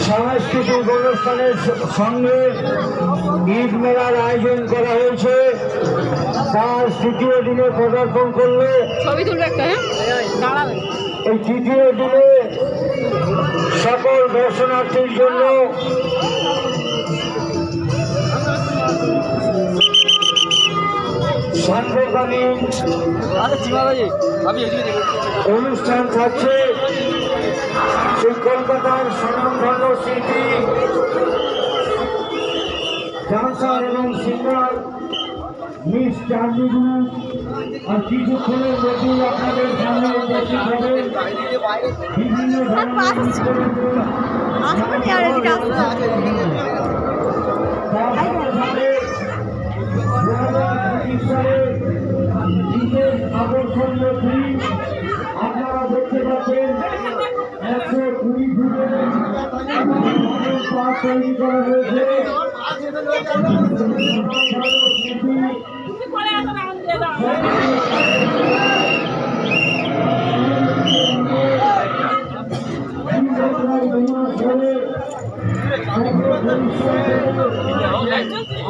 সাংস্কৃতিক অনুষ্ঠানের সঙ্গে ঈদ মেলার আয়োজন করা হয়েছে। তার তৃতীয় দিনে পদার্পণ করলে এই তৃতীয় দিনে সকল দর্শনার্থীর জন্য সান্ধ্যকালীন অনুষ্ঠান থাকছে। সেই কলকাতার স্বনামধন্য শিল্পী ডান্সার এবং সিঙ্গার মিস চার্লি গ্রুপ আর কিছুক্ষণের মধ্যেই আপনাদের সামনে উপস্থিত হবে বিভিন্ন ধরনের সালে বিশেষ আকর্ষণীয় ফিল্ম আপনারা দেখতে পাচ্ছেন। 120 ফুটের পার্ক তৈরি করা হয়েছে।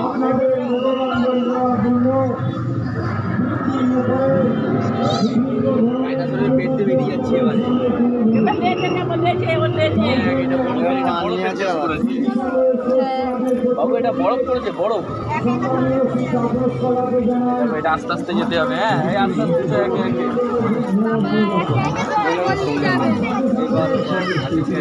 আপনাদের মনোরঞ্জন দেওয়ার জন্য বাবু এটা বরফ করেছে, বরফ এটা আস্তে আস্তে যেতে হবে। হ্যাঁ, এই আস্তে আস্তে একে একে